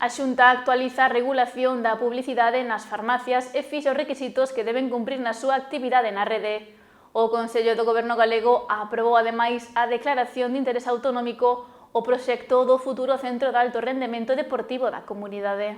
A Xunta actualiza a regulación da publicidade nas farmacias e fixa os requisitos que deben cumprir na súa actividade na rede. O Consello do Goberno galego aprobou ademais a declaración de interés autonómico o proxecto do futuro Centro de Alto Rendemento Deportivo da comunidade.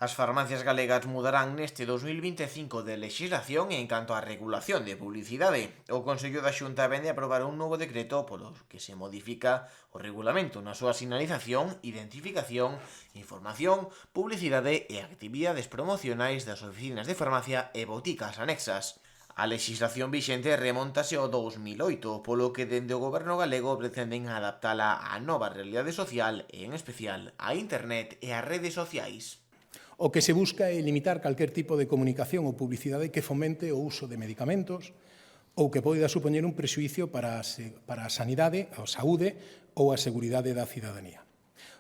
As farmacias galegas mudarán neste 2025 de legislación en canto á regulación de publicidade. O Consello da Xunta vende a aprobar un novo decreto polo que se modifica o regulamento na súa sinalización, identificación, información, publicidade e actividades promocionais das oficinas de farmacia e boticas anexas. A legislación vixente remontase ao 2008, polo que dende o Goberno galego pretenden adaptala á nova realidade social e, en especial, á internet e ás redes sociais. O que se busca é limitar calquer tipo de comunicación ou publicidade que fomente o uso de medicamentos ou que poida supoñer un prexuízo para a sanidade, a saúde ou a seguridade da cidadanía.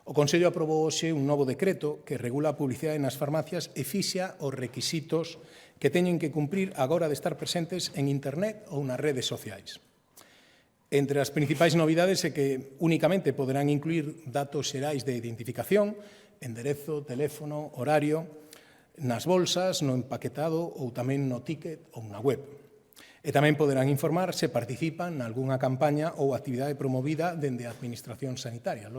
O Consello aprobou hoxe un novo decreto que regula a publicidade nas farmacias e fixa os requisitos que teñen que cumprir agora de estar presentes en internet ou nas redes sociais. Entre as principais novidades é que únicamente poderán incluir datos xerais de identificación, enderezo, teléfono, horario, nas bolsas, no empaquetado ou tamén no ticket ou na web. E tamén poderán informar se participan nalgúnha campaña ou actividade promovida dende a Administración Sanitaria.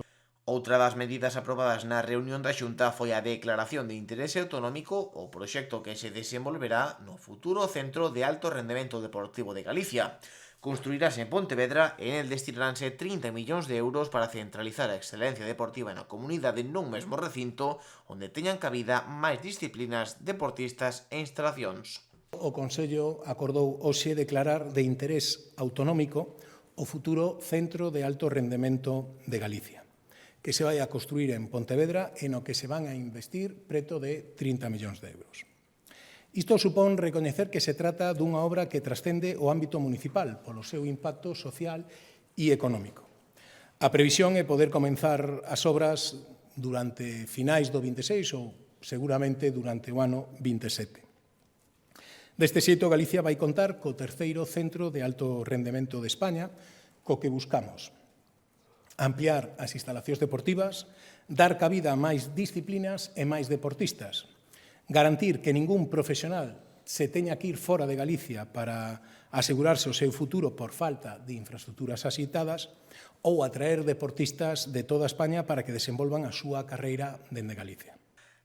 Outra das medidas aprobadas na reunión da Xunta foi a declaración de interese autonómico o proxecto que se desenvolverá no futuro Centro de Alto Rendemento Deportivo de Galicia. Construirase en Pontevedra e en el destinaránse 30 millóns de euros para centralizar a excelencia deportiva na comunidade nun mesmo recinto onde teñan cabida máis disciplinas, deportistas e instalacións. O Consello acordou hoxe declarar de interés autonómico o futuro Centro de Alto Rendemento de Galicia, que se vai a construir en Pontevedra e no que se van a investir preto de 30 millóns de euros. Isto supón recoñecer que se trata dunha obra que trascende o ámbito municipal polo seu impacto social e económico. A previsión é poder comenzar as obras durante finais do 26 ou seguramente durante o ano 27. Deste xeito, Galicia vai contar co terceiro centro de alto rendemento de España, co que buscamos ampliar as instalacións deportivas, dar cabida a máis disciplinas e máis deportistas, garantir que ningún profesional se teña que ir fora de Galicia para asegurarse o seu futuro por falta de infraestructuras axeitadas ou atraer deportistas de toda España para que desenvolvan a súa carreira dende Galicia.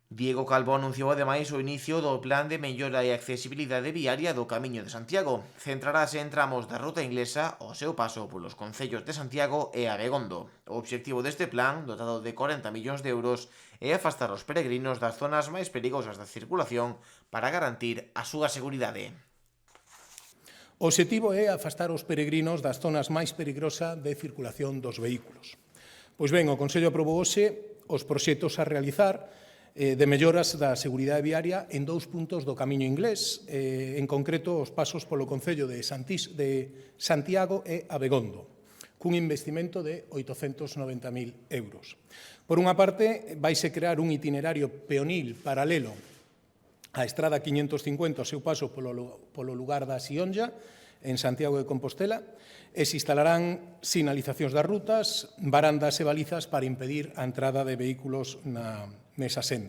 Diego Calvo anunciou ademais o inicio do plan de mellora e accesibilidade viaria do Camiño de Santiago. Centrarase en tramos da ruta inglesa ao seu paso polos concellos de Santiago e Abegondo. O obxectivo deste plan, dotado de 40 millóns de euros, é afastar os peregrinos das zonas máis perigosas da circulación para garantir a súa seguridade. O obxectivo é afastar os peregrinos das zonas máis peligrosas de circulación dos vehículos. Pois ben, o Consello aprobou hoxe os proxectos a realizar de melloras da seguridade viaria en 2 puntos do Camiño Inglés, en concreto os pasos polo concello de Santiago e Abegondo, cun investimento de 890.000 euros. Por unha parte, vaise crear un itinerario peonil paralelo á Estrada 550 ao seu paso polo lugar da Sionlla, en Santiago de Compostela, e se instalarán sinalizacións das rutas, barandas e balizas para impedir a entrada de vehículos nesa senda.